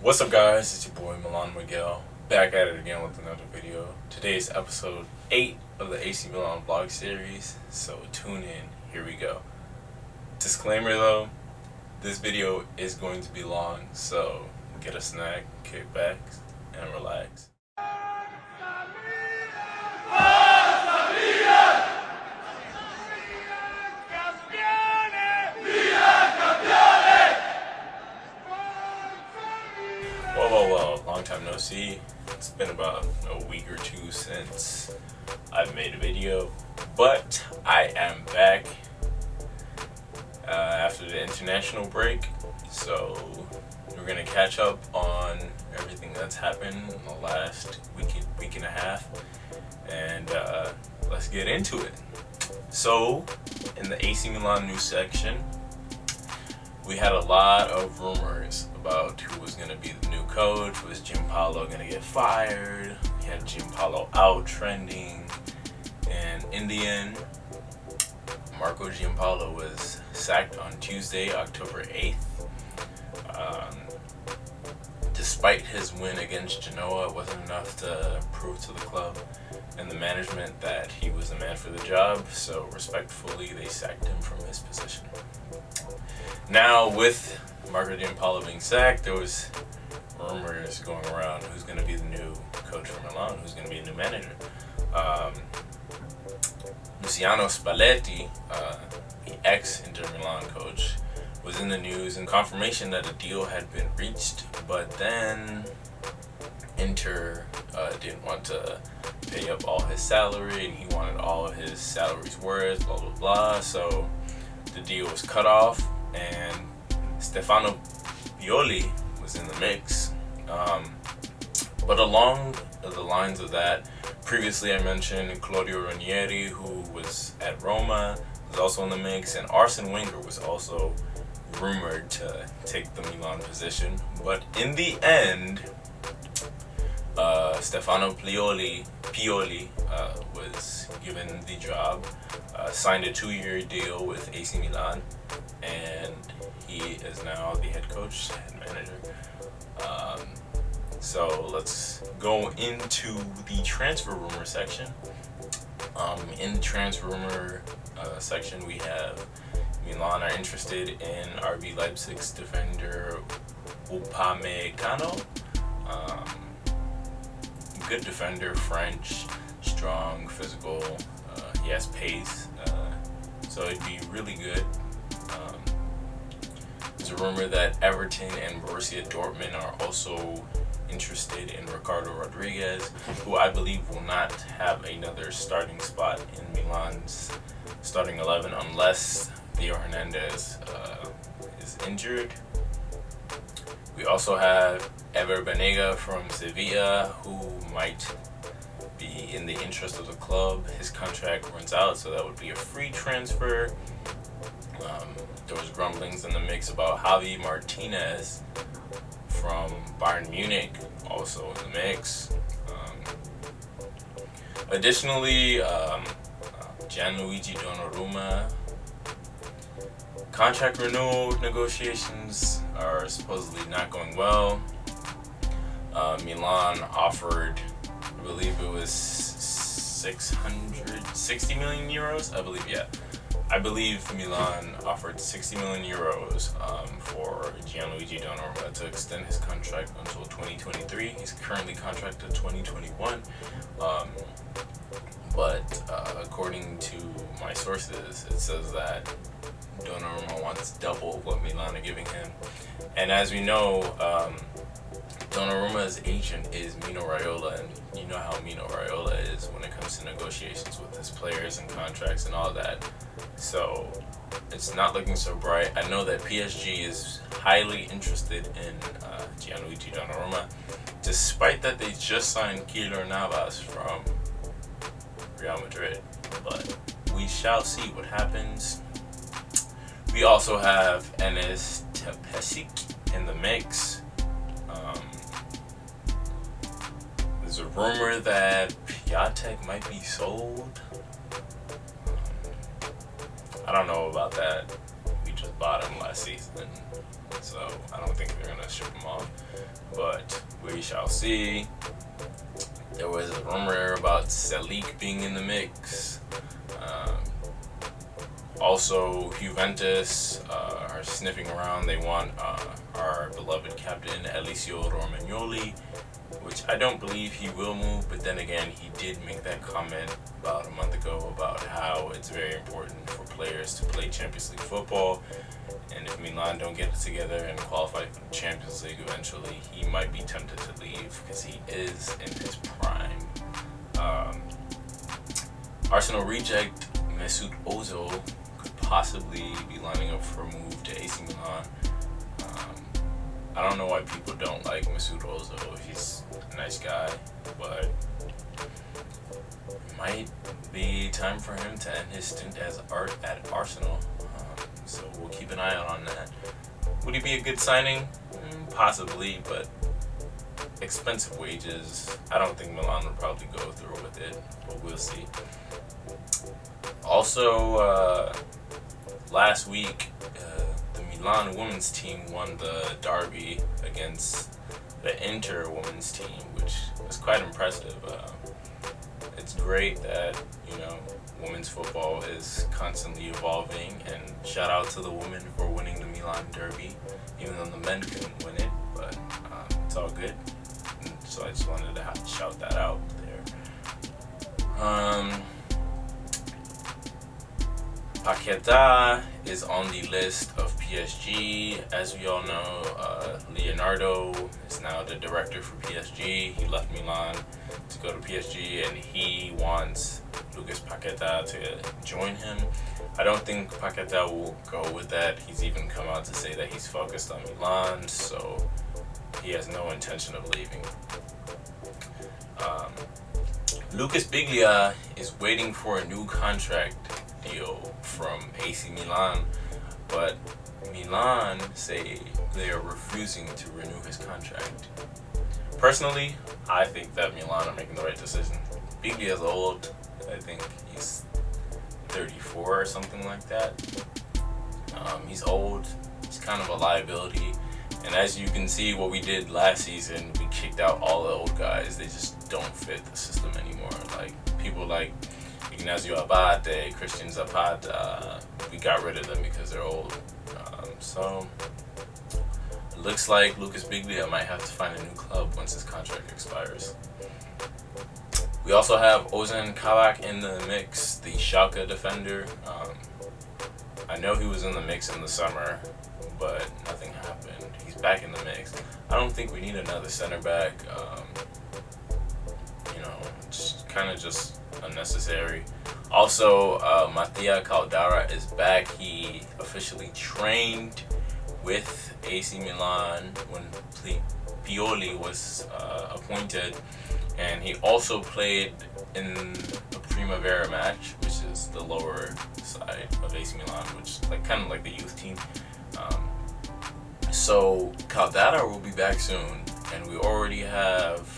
What's up, guys? It's your boy Milano Miguel, back at it again with another video. Today's episode 8 of the AC Milan vlog series, so tune in. Here we go. Disclaimer though, this video is going to be long, so get a snack, kick back, and relax. Well, long time no see. It's been about a week or two since I've made a video, but I am back after the international break, so we're gonna catch up on everything that's happened in the last week and a half, and let's get into it. So, in the AC Milan news section, we had a lot of rumors about who was going to be the new coach. Was Giampaolo going to get fired? We had Giampaolo out trending. And in the end, Marco Giampaolo was sacked on Tuesday, October 8th. Despite his win against Genoa, it wasn't enough to prove to the club and the management that he was the man for the job. So respectfully, they sacked him from his position. Now, with Marco Giampaolo being sacked, there was rumors going around who's going to be the new coach for Milan, who's going to be the new manager. Luciano Spalletti, the ex-Inter Milan coach, was in the news in confirmation that a deal had been reached, but then Inter didn't want to pay up all his salary, and he wanted all of his salary's worth, blah, blah, blah. So the deal was cut off, and Stefano Pioli was in the mix. But along the lines of that, previously I mentioned Claudio Ranieri, who was at Roma, was also in the mix, and Arsene Wenger was also rumored to take the Milan position. But in the end, Stefano Pioli was given the job, signed a 2-year deal with AC Milan, and he is now the head coach, head manager. So let's go into the transfer rumor section. In the transfer rumor section, we have Milan are interested in RB Leipzig's defender Upamecano. Good defender, French, strong, physical. He has pace, so it'd be really good. There's a rumor that Everton and Borussia Dortmund are also interested in Ricardo Rodriguez, who I believe will not have another starting spot in Milan's starting 11 unless Theo Hernandez is injured. We also have Ever Banega from Sevilla, who might be in the interest of the club. His contract runs out, so that would be a free transfer. There was grumblings in the mix about Javi Martinez from Bayern Munich, also in the mix. Additionally, Gianluigi Donnarumma. Contract renewal negotiations are supposedly not going well. Milan offered, I believe it was 660 million euros. I believe Milan offered 60 million euros for Gianluigi Donnarumma to extend his contract until 2023. He's currently contracted 2021. But according to my sources, it says that Donnarumma wants double what Milan are giving him. And as we know, Donnarumma's agent is Mino Raiola, and you know how Mino Raiola is when it comes to negotiations with his players and contracts and all that. So it's not looking so bright. I know that PSG is highly interested in Gianluigi Donnarumma, despite that they just signed Keylor Navas from Real Madrid. But we shall see what happens. We also have Enes Tepesic in the mix. There's a rumor that Piatek might be sold. I don't know about that. We just bought him last season, so I don't think they're gonna ship him off. But we shall see. There was a rumor about Salik being in the mix. Also, Juventus are sniffing around. They want our beloved captain Eliseo Romagnoli, which I don't believe he will move, but then again, he did make that comment about a month ago about how it's very important for players to play Champions League football, and if Milan don't get it together and qualify for the Champions League eventually, he might be tempted to leave because he is in his prime. Arsenal reject Mesut Ozil could possibly be lining up for a move to AC Milan. I don't know why people don't like Mesut Ozil. He's a nice guy, but it might be time for him to end his stint at Arsenal. So we'll keep an eye out on that. Would he be a good signing? Possibly, but expensive wages. I don't think Milan would probably go through with it, but we'll see. Also, last week, the Milan women's team won the derby against the Inter women's team, which was quite impressive. It's great that, women's football is constantly evolving, and shout out to the women for winning the Milan derby, even though the men couldn't win it, but it's all good. And so I just wanted to shout that out there. Paqueta is on the list of PSG. As we all know, Leonardo is now the director for PSG. He left Milan to go to PSG, and he wants Lucas Paqueta to join him. I don't think Paqueta will go with that. He's even come out to say that he's focused on Milan, so he has no intention of leaving. Lucas Biglia is waiting for a new contract deal from AC Milan, but Milan say they are refusing to renew his contract. Personally, I think that Milan are making the right decision. Biglia is old. I think he's 34 or something like that. He's old. He's kind of a liability. And as you can see, what we did last season, we kicked out all the old guys. They just don't fit the system anymore. Like people like Ignacio Abate, Christian Zapata, we got rid of them because they're old. So it looks like Lucas Biglia might have to find a new club once his contract expires. We also have Ozan Kabak in the mix, the Schalke defender. I know he was in the mix in the summer, but nothing happened. He's back in the mix. I don't think we need another center back. It's kind of just unnecessary. Also, Mattia Caldara is back. He officially trained with AC Milan when Pioli was appointed, and he also played in a Primavera match, which is the lower side of AC Milan, which is kind of like the youth team. So Caldara will be back soon, and we already have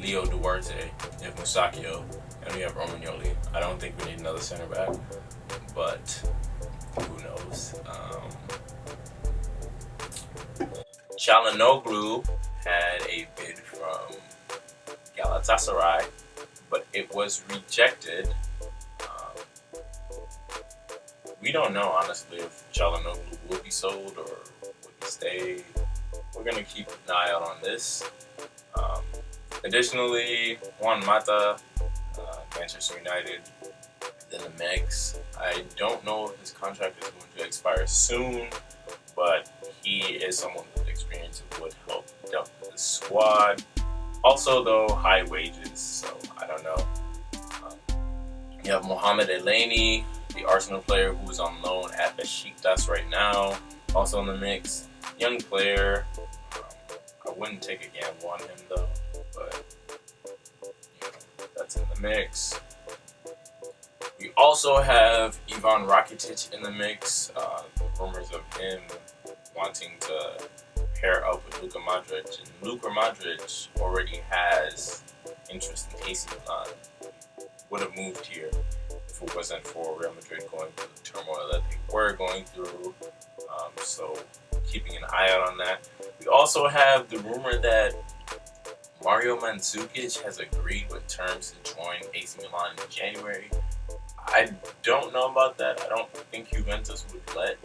Leo Duarte, we have Musacchio, and we have Romagnoli. I don't think we need another center back, but who knows? Çalhanoğlu had a bid from Galatasaray, but it was rejected. We don't know, honestly, if Çalhanoğlu will be sold or will he stay. We're going to keep an eye out on this. Additionally, Juan Mata, Manchester United, in the mix. I don't know if his contract is going to expire soon, but he is someone with experience and would help depth the squad. Also, though, high wages, so I don't know. You have Mohamed Elneny, the Arsenal player who is on loan at Besiktas right now, also in the mix. Young player. I wouldn't take a gamble on him though, but that's in the mix. We also have Ivan Rakitic in the mix. Rumors of him wanting to pair up with Luka Modric, and Luka Modric already has interest in AC Milan. Would have moved here if it wasn't for Real Madrid going through the turmoil that they were going through. So keeping an eye out on that. We also have the rumor that Mario Mandzukic has agreed with terms to join AC Milan in January. I don't know about that. I don't think Juventus would let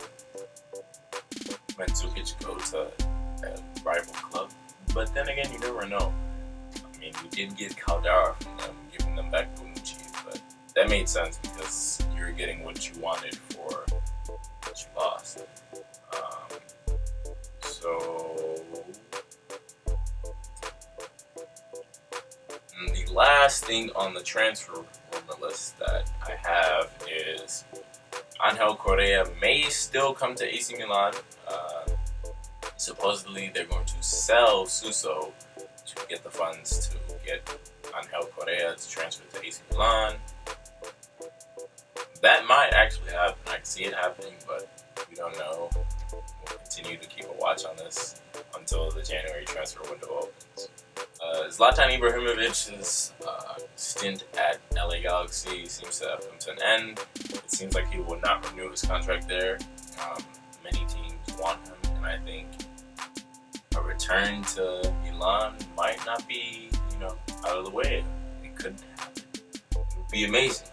Mandzukic go to a rival club. But then again, you never know. I mean, we did get Caldara from them, giving them back Bonucci, but that made sense because you're getting what you wanted for what you lost. So the last thing on the transfer rumor list that I have is Angel Correa may still come to AC Milan. Supposedly they're going to sell Suso to get the funds to get Angel Correa to transfer to AC Milan. That might actually happen. I can see it happening, but we don't know. We'll continue to keep a watch on this until the January transfer window opens. Zlatan Ibrahimovic's stint at LA Galaxy seems to have come to an end. It seems like he will not renew his contract there. Many teams want him, and I think a return to Milan might not be, out of the way. It could happen. It would be amazing.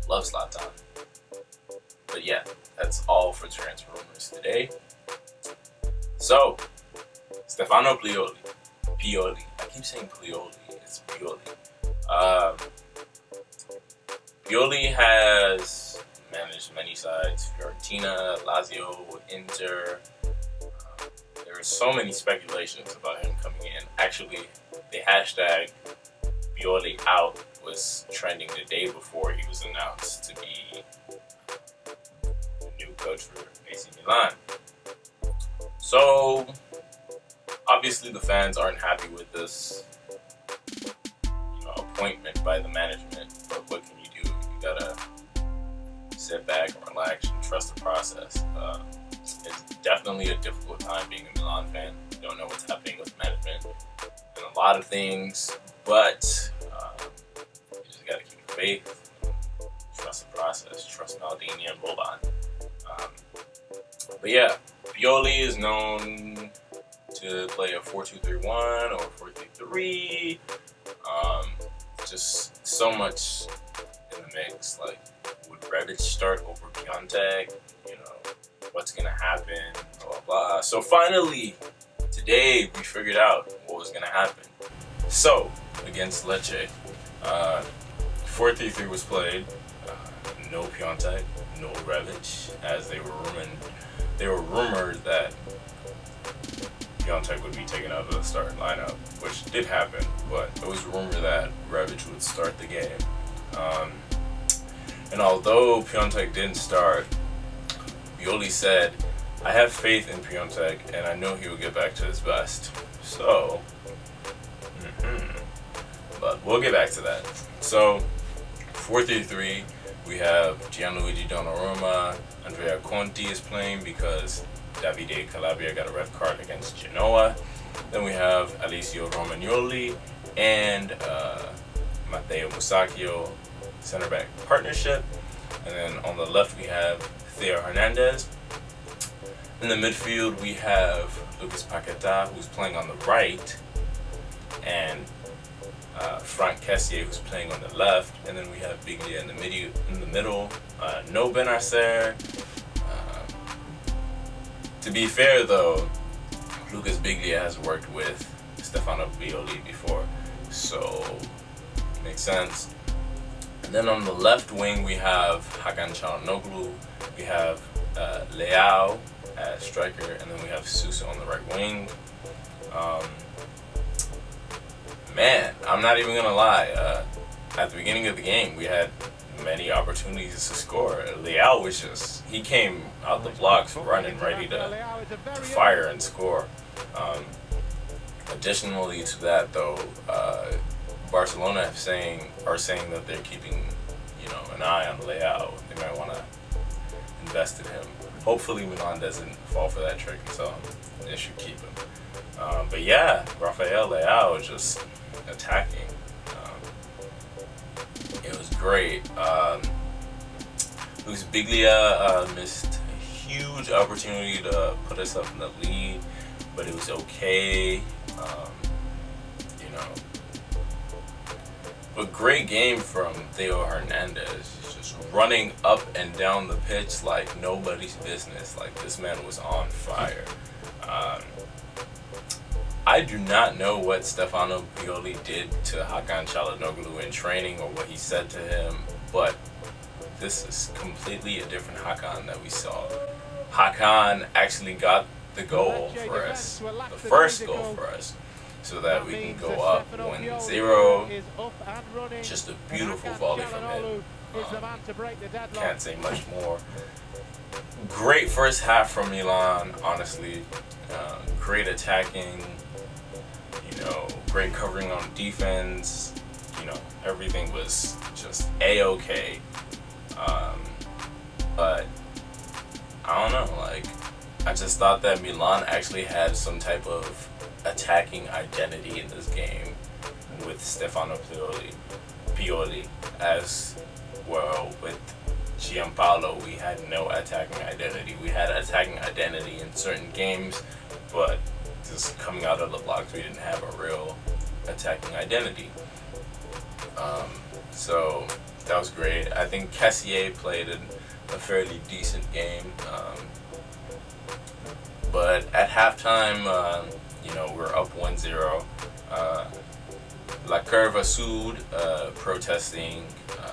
Love Zlatan. But yeah, that's all for transfer rumors today. So, Stefano Pioli. I keep saying Pioli. It's Pioli. Pioli has managed many sides: Fiorentina, Lazio, Inter. There are so many speculations about him coming in. Actually, the hashtag Pioli out was trending the day before he was announced to be the new coach for AC Milan. So, obviously the fans aren't happy with this appointment by the management, but what can you do? You gotta sit back and relax and trust the process. It's definitely a difficult time being a Milan fan. You don't know what's happening with management and a lot of things, but you just gotta keep faith, trust the process, trust Maldini and Boban. But yeah, Pioli is known to play a 4-2-3-1 or 4-3-3. Just so much in the mix. Like, would Rebic start over Piontek? What's gonna happen? Blah, blah, blah. So finally, today we figured out what was gonna happen. So, against Lecce, 4-3-3 was played. No Piontek, no Rebic, as they were rumored that Piontek would be taken out of the starting lineup, which did happen, but it was rumored that Rebic would start the game. And although Piontek didn't start, Pioli said, "I have faith in Piontek, and I know he will get back to his best." So, but we'll get back to that. So, 4-3-3, we have Gianluigi Donnarumma. Andrea Conti is playing because Davide Calabria got a red card against Genoa. Then we have Alessio Romagnoli and Matteo Musacchio, center back partnership. And then on the left we have Theo Hernandez. In the midfield we have Lucas Paqueta, who's playing on the right, and Franck Kessié, who's playing on the left. And then we have Biglia in the middle. No Benacer. To be fair though, Lucas Biglia has worked with Stefano Pioli before, so makes sense. And then on the left wing we have Hakan Çalhanoğlu, we have Leao as striker, and then we have Suso on the right wing. Man, I'm not even gonna lie. At the beginning of the game, we had many opportunities to score. Leao he came out the blocks running, ready to fire and score. Additionally to that, though, Barcelona are saying that they're keeping, an eye on Leao. They might want to invest in him. Hopefully, Milan doesn't fall for that trick, so they should keep him. But yeah, Rafael Leao just attacking. It was great. Luis Biglia missed a huge opportunity to put us up in the lead, but it was okay. You know, a great game from Theo Hernandez. He's just running up and down the pitch like nobody's business. Like, this man was on fire. I do not know what Stefano Pioli did to Hakan Çalhanoğlu in training or what he said to him, but this is completely a different Hakan that we saw. Hakan actually got the goal for us, the first goal for us, so that we can go up 1-0. Just a beautiful volley from him. Can't say much more. Great first half from Milan, honestly. Great attacking. Great covering on defense. Everything was just A-okay. But I don't know, I just thought that Milan actually had some type of attacking identity in this game with Stefano Pioli, as well with Gianpaolo. We had no attacking identity. We had attacking identity in certain games, but just coming out of the blocks, we didn't have a real attacking identity. So that was great. I think Cassier played a fairly decent game. But at halftime, we're up 1-0. La Curva Sud protesting,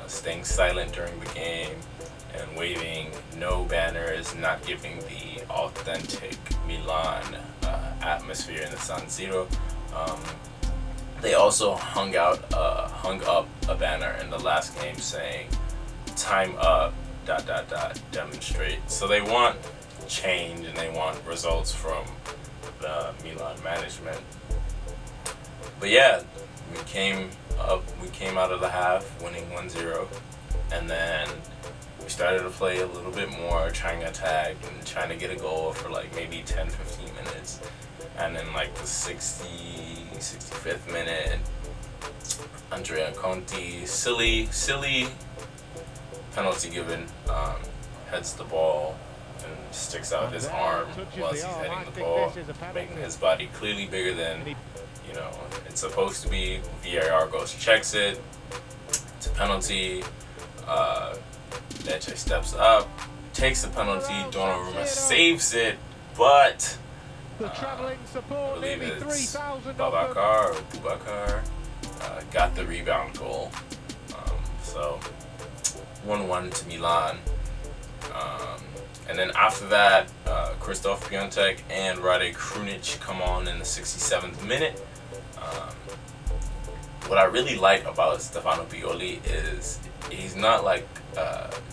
staying silent during the game, and waving no banners, not giving the authentic Milan atmosphere in the San Siro. They also hung up a banner in the last game saying, "Time up, ... demonstrate." So they want change and they want results from the Milan management. But yeah, we came out of the half winning 1-0, and then we started to play a little bit more, trying to attack and trying to get a goal for maybe 10-15 minutes. And then the 65th minute, Andrea Conti, silly penalty given, heads the ball and sticks out his arm while he's heading the ball, making his body clearly bigger than it's supposed to be. VAR goes, checks it. It's a penalty. Lecce steps up, takes the penalty. Donnarumma saves it, but I believe it's Bubakar got the rebound goal. So 1-1 to Milan. And then after that, Krzysztof Piątek and Rade Krunic come on in the 67th minute. What I really like about Stefano Pioli is he's not like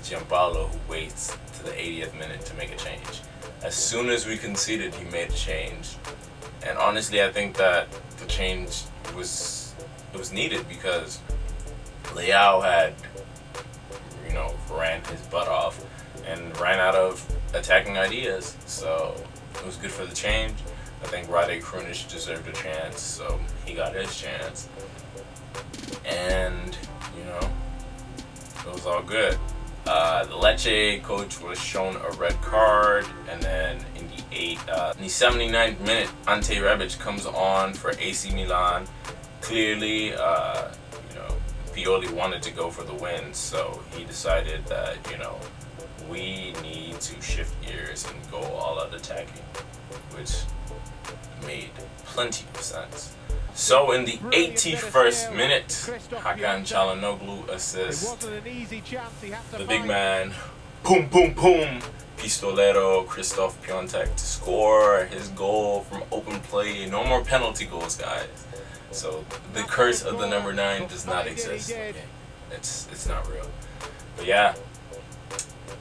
Gianpaolo, who waits to the 80th minute to make a change. As soon as we conceded, he made a change. And honestly, I think that the change was needed, because Leao had ran his butt off and ran out of attacking ideas. So it was good for the change. I think Rade Krunic deserved a chance, so he got his chance. And it was all good. The Lecce coach was shown a red card, and then in the 79th minute, Ante Rebic comes on for AC Milan. Clearly, Pioli wanted to go for the win, so he decided that we need to shift gears and go all out attacking, which made plenty of sense. So in the 81st minute, Hakan Çalhanoğlu assists. The big man, boom, boom, boom, Pistolero Krzysztof Piątek to score his goal from open play. No more penalty goals, guys. So the curse of the number 9 does not exist. Okay? It's not real. But yeah,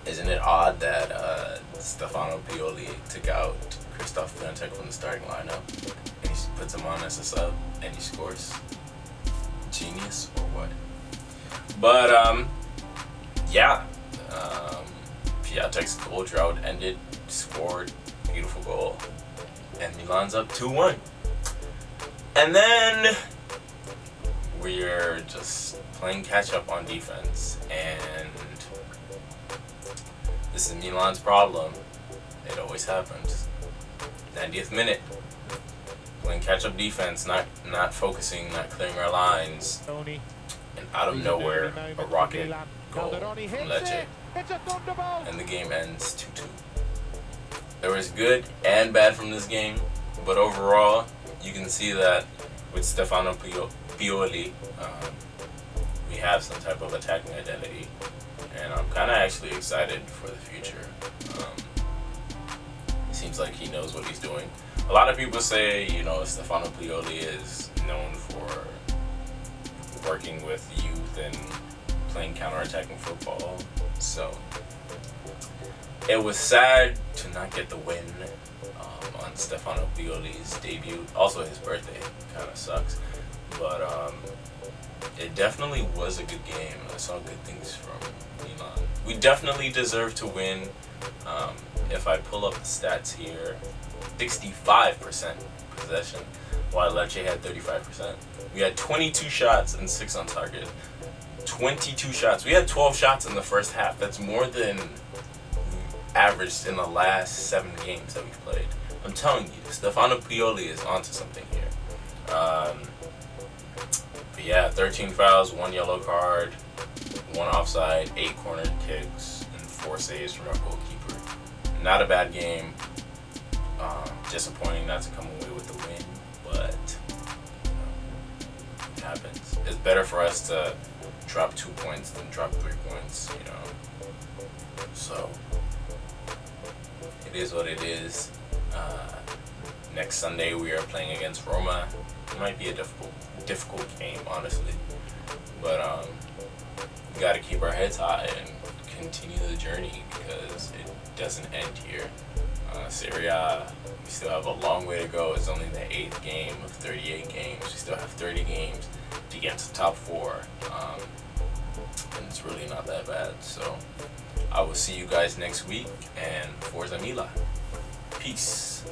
isn't it odd that Stefano Pioli took out Krzysztof Piątek from the starting lineup, and he puts him on as a sub, and he scores? Genius or what? But yeah, Piatek's goal drought ended, scored, beautiful goal, and Milan's up 2-1. And then we're just playing catch up on defense, and this is Milan's problem. It always happens. 90th minute. Playing catch-up defense, not focusing, not clearing our lines. And out of nowhere, a rocket goal from Lecce. And the game ends 2-2. There was good and bad from this game, but overall, you can see that with Stefano Pioli, we have some type of attacking identity, and I'm kind of actually excited for the future. It seems like he knows what he's doing. A lot of people say, Stefano Pioli is known for working with youth and playing counter-attacking football, so it was sad to not get the win on Stefano Pioli's debut. Also, his birthday kind of sucks, but it definitely was a good game. I saw good things from Milan. We definitely deserve to win. If I pull up the stats here, 65% possession, while Lecce had 35%. We had 22 shots and 6 on target. 22 shots. We had 12 shots in the first half. That's more than averaged in the last 7 games that we've played. I'm telling you, Stefano Pioli is onto something here. But yeah, 13 fouls, 1 yellow card, 1 offside, 8 corner kicks, and 4 saves from our goalkeeper. Not a bad game. Disappointing not to come away with the win, but it happens. It's better for us to drop 2 points than drop 3 points, So it is what it is. Next Sunday we are playing against Roma. It might be a difficult game, honestly, but we got to keep our heads high and continue the journey because it doesn't end here. Serie, we still have a long way to go. It's only the 8th game of 38 games. We still have 30 games to get to top 4, and it's really not that bad. So I will see you guys next week, and Forza Milan. Peace.